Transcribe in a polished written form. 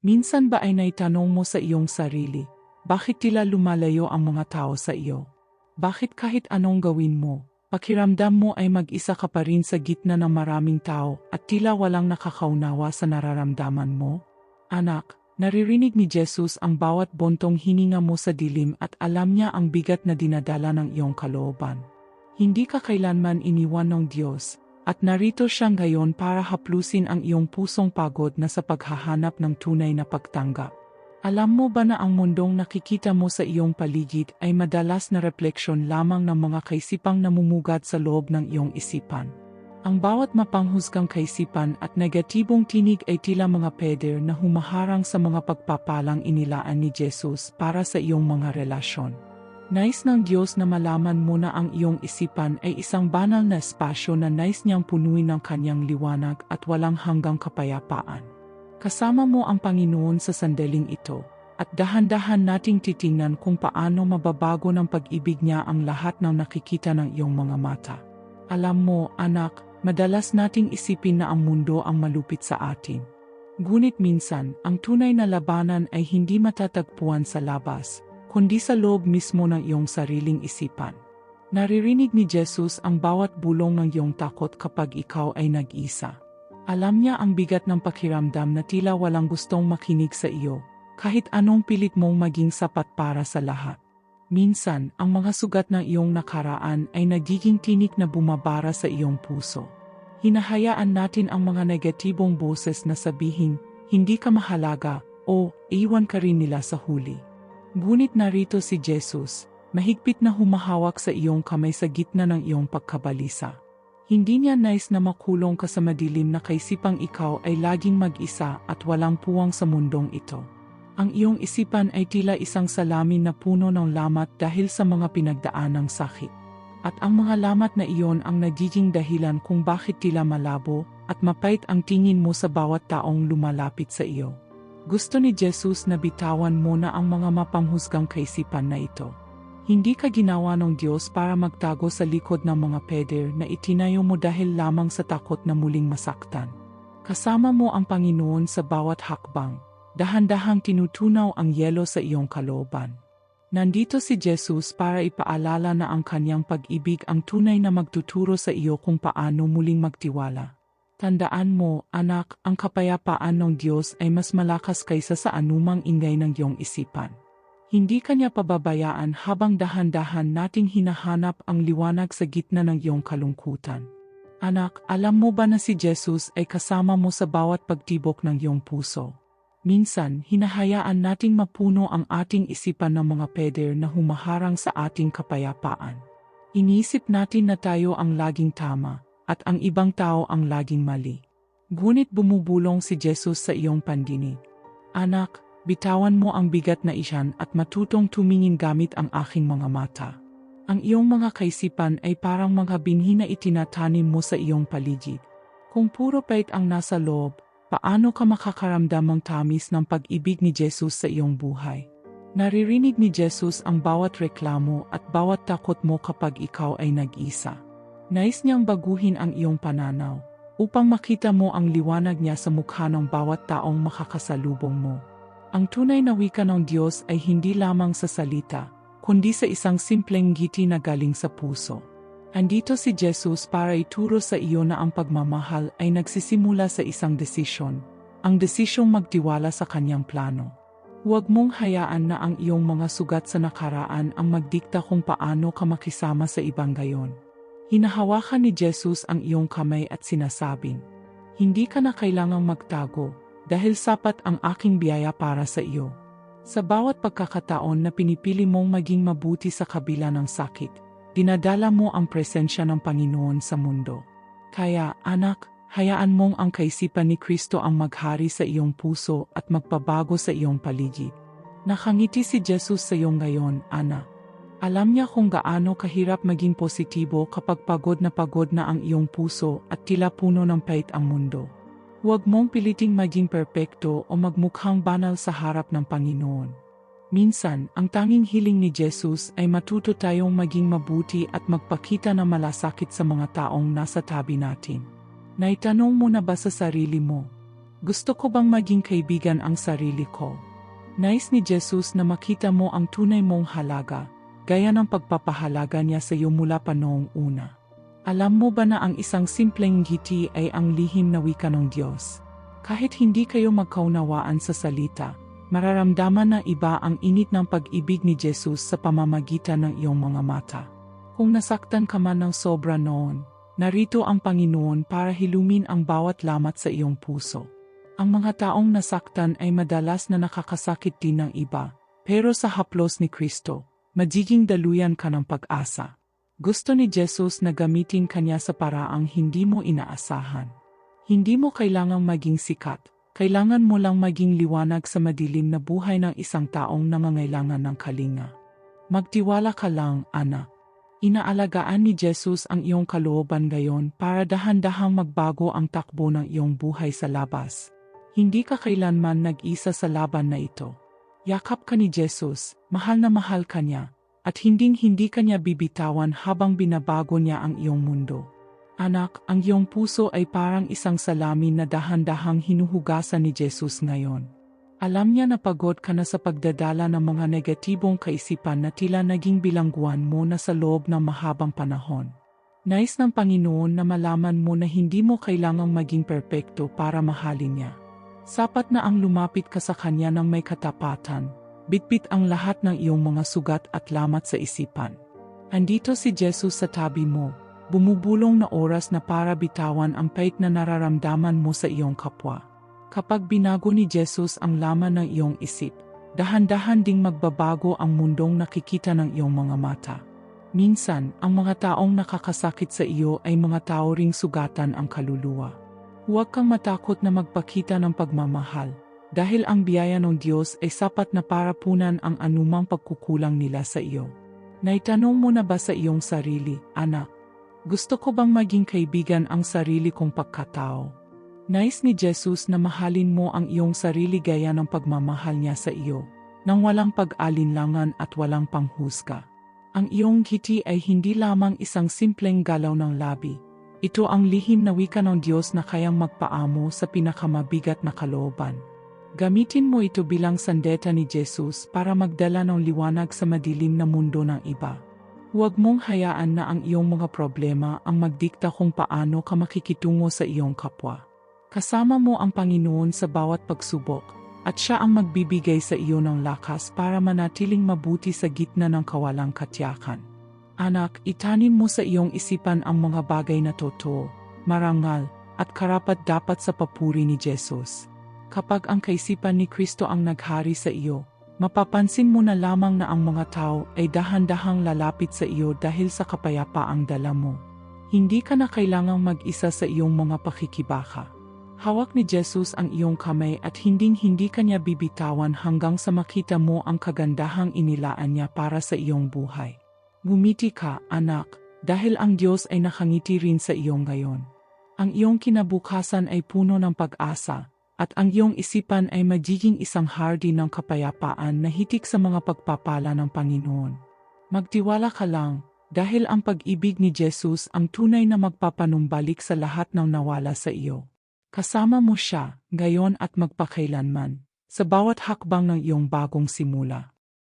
Minsan ba ay naitanong mo sa iyong sarili, bakit tila lumalayo ang mga tao sa iyo? Bakit kahit anong gawin mo, pakiramdam mo ay mag-isa ka pa rin sa gitna ng maraming tao at tila walang nakakaunawa sa nararamdaman mo? Anak, naririnig ni Jesus ang bawat bontong hininga mo sa dilim at alam niya ang bigat na dinadala ng iyong kalooban. Hindi ka kailanman iniwan ng Diyos, at narito siya ngayon para haplusin ang iyong pusong pagod na sa paghahanap ng tunay na pagtanggap. Alam mo ba na ang mundong nakikita mo sa iyong paligid ay madalas na refleksyon lamang ng mga kaisipang namumugat sa loob ng iyong isipan? Ang bawat mapanghusgang kaisipan at negatibong tinig ay tila mga peder na humaharang sa mga pagpapalang inilaan ni Jesus para sa iyong mga relasyon. Nais ng Diyos na malaman mo na ang iyong isipan ay isang banal na espasyo na nais niyang punuin ng kanyang liwanag at walang hanggang kapayapaan. Kasama mo ang Panginoon sa sandaling ito, at dahan-dahan nating titingnan kung paano mababago ng pag-ibig niya ang lahat ng nakikita ng iyong mga mata. Alam mo, anak, madalas nating isipin na ang mundo ang malupit sa atin. Ngunit minsan, ang tunay na labanan ay hindi matatagpuan sa labas, kundi sa loob mismo ng iyong sariling isipan. Naririnig ni Jesus ang bawat bulong ng iyong takot kapag ikaw ay nag-isa. Alam niya ang bigat ng pakiramdam na tila walang gustong makinig sa iyo, kahit anong pilit mong maging sapat para sa lahat. Minsan, ang mga sugat ng iyong nakaraan ay nagiging tinik na bumabara sa iyong puso. Hinahayaan natin ang mga negatibong boses na sabihin, hindi ka mahalaga, o iwan ka rin nila sa huli. Ngunit narito si Jesus, mahigpit na humahawak sa iyong kamay sa gitna ng iyong pagkabalisa. Hindi niya nais na makulong ka sa madilim na kaisipang ikaw ay laging mag-isa at walang puwang sa mundong ito. Ang iyong isipan ay tila isang salamin na puno ng lamat dahil sa mga pinagdaanang sakit. At ang mga lamat na iyon ang nagiging dahilan kung bakit tila malabo at mapait ang tingin mo sa bawat taong lumalapit sa iyo. Gusto ni Jesus na bitawan mo na ang mga mapanghusgang kaisipan na ito. Hindi ka ginawa ng Diyos para magtago sa likod ng mga peder na itinayo mo dahil lamang sa takot na muling masaktan. Kasama mo ang Panginoon sa bawat hakbang, dahan-dahang tinutunaw ang yelo sa iyong kalooban. Nandito si Jesus para ipaalala na ang kanyang pag-ibig ang tunay na magtuturo sa iyo kung paano muling magtiwala. Tandaan mo, anak, ang kapayapaan ng Diyos ay mas malakas kaysa sa anumang ingay ng iyong isipan. Hindi kanya pababayaan habang dahan-dahan nating hinahanap ang liwanag sa gitna ng iyong kalungkutan. Anak, alam mo ba na si Jesus ay kasama mo sa bawat pagtibok ng iyong puso? Minsan, hinahayaan nating mapuno ang ating isipan ng mga peder na humaharang sa ating kapayapaan. Iniisip natin na tayo ang laging tama, at ang ibang tao ang laging mali. Ngunit bumubulong si Jesus sa iyong pandinig. Anak, bitawan mo ang bigat na iyan at matutong tumingin gamit ang aking mga mata. Ang iyong mga kaisipan ay parang mga binhi na itinatanim mo sa iyong paligid. Kung puro pait ang nasa loob, paano ka makakaramdam ng tamis ng pag-ibig ni Jesus sa iyong buhay? Naririnig ni Jesus ang bawat reklamo at bawat takot mo kapag ikaw ay nag-isa. Nais niyang baguhin ang iyong pananaw, upang makita mo ang liwanag niya sa mukha ng bawat taong makakasalubong mo. Ang tunay na wika ng Diyos ay hindi lamang sa salita, kundi sa isang simpleng ngiti na galing sa puso. Andito si Jesus para ituro sa iyo na ang pagmamahal ay nagsisimula sa isang desisyon, ang desisyong magtiwala sa kanyang plano. Huwag mong hayaan na ang iyong mga sugat sa nakaraan ang magdikta kung paano ka makisama sa ibang gayon. Hinahawakan ni Jesus ang iyong kamay at sinasabing, hindi ka na kailangang magtago, dahil sapat ang aking biyaya para sa iyo. Sa bawat pagkakataon na pinipili mong maging mabuti sa kabila ng sakit, dinadala mo ang presensya ng Panginoon sa mundo. Kaya, anak, hayaan mong ang kaisipan ni Kristo ang maghari sa iyong puso at magpabago sa iyong paligid. Nakangiti si Jesus sa iyo ngayon, anak. Alam niya kung gaano kahirap maging positibo kapag pagod na ang iyong puso at tila puno ng pait ang mundo. Huwag mong piliting maging perpekto o magmukhang banal sa harap ng Panginoon. Minsan, ang tanging hiling ni Jesus ay matuto tayong maging mabuti at magpakita na malasakit sa mga taong nasa tabi natin. Naitanong mo na ba sa sarili mo, Gusto ko bang maging kaibigan ang sarili ko? Nais ni Jesus na makita mo ang tunay mong halaga, gaya ng pagpapahalaga niya sa iyo mula pa noong una. Alam mo ba na ang isang simpleng ngiti ay ang lihim na wika ng Diyos? Kahit hindi kayo magkaunawaan sa salita, mararamdaman ng iba ang init ng pag-ibig ni Jesus sa pamamagitan ng iyong mga mata. Kung nasaktan ka man ng sobra noon, narito ang Panginoon para hilumin ang bawat lamat sa iyong puso. Ang mga taong nasaktan ay madalas na nakakasakit din ng iba, pero sa haplos ni Kristo, magiging daluyan ka ng pag-asa. Gusto ni Jesus na gamitin kanya sa paraang hindi mo inaasahan. Hindi mo kailangang maging sikat, kailangan mo lang maging liwanag sa madilim na buhay ng isang taong nangangailangan ng kalinga. Magtiwala ka lang, anak. Inaalagaan ni Jesus ang iyong kalooban ngayon para dahan-dahang magbago ang takbo ng iyong buhay sa labas. Hindi ka kailanman nag-isa sa laban na ito. Yakap ka ni Jesus, mahal na mahal ka niya, at hinding-hindi ka niya bibitawan habang binabago niya ang iyong mundo. Anak, ang iyong puso ay parang isang salamin na dahan-dahang hinuhugasan ni Jesus ngayon. Alam niya na pagod ka na sa pagdadala ng mga negatibong kaisipan na tila naging bilangguan mo na sa loob ng mahabang panahon. Nais ng Panginoon na malaman mo na hindi mo kailangang maging perpekto para mahalin niya. Sapat na ang lumapit ka sa Kanya ng may katapatan, bitbit ang lahat ng iyong mga sugat at lamat sa isipan. Andito si Jesus sa tabi mo, bumubulong na oras na para bitawan ang pait na nararamdaman mo sa iyong kapwa. Kapag binago ni Jesus ang laman ng iyong isip, dahan-dahan ding magbabago ang mundong nakikita ng iyong mga mata. Minsan, ang mga taong nakakasakit sa iyo ay mga tao ring sugatan ang kaluluwa. Huwag kang matakot na magpakita ng pagmamahal, dahil ang biyaya ng Diyos ay sapat na para punan ang anumang pagkukulang nila sa iyo. Naitanong mo na ba sa iyong sarili, anak? Gusto ko bang maging kaibigan ang sarili kong pagkatao? Nais ni Jesus na mahalin mo ang iyong sarili gaya ng pagmamahal niya sa iyo, nang walang pag-alinlangan at walang panghusga. Ang iyong ngiti ay hindi lamang isang simpleng galaw ng labi. Ito ang lihim na wika ng Diyos na kayang magpaamo sa pinakamabigat na kalooban. Gamitin mo ito bilang sandata ni Jesus para magdala ng liwanag sa madilim na mundo ng iba. Huwag mong hayaan na ang iyong mga problema ang magdikta kung paano ka makikitungo sa iyong kapwa. Kasama mo ang Panginoon sa bawat pagsubok, at Siya ang magbibigay sa iyo ng lakas para manatiling mabuti sa gitna ng kawalang katiyakan. Anak, itanim mo sa iyong isipan ang mga bagay na totoo, marangal, at karapat-dapat sa papuri ni Jesus. Kapag ang kaisipan ni Kristo ang naghari sa iyo, mapapansin mo na lamang na ang mga tao ay dahan-dahang lalapit sa iyo dahil sa kapayapaang dala mo. Hindi ka na kailangang mag-isa sa iyong mga pakikibaka. Hawak ni Jesus ang iyong kamay at hinding-hindi ka niya bibitawan hanggang sa makita mo ang kagandahang inilaan niya para sa iyong buhay. Ngumiti ka, anak, dahil ang Diyos ay nakangiti rin sa iyo ngayon. Ang iyong kinabukasan ay puno ng pag-asa, at ang iyong isipan ay magiging isang hardin ng kapayapaan na hitik sa mga pagpapala ng Panginoon. Magtiwala ka lang, dahil ang pag-ibig ni Jesus ang tunay na magpapanumbalik sa lahat ng nawala sa iyo. Kasama mo siya, ngayon at magpakailanman, sa bawat hakbang ng iyong bagong simula.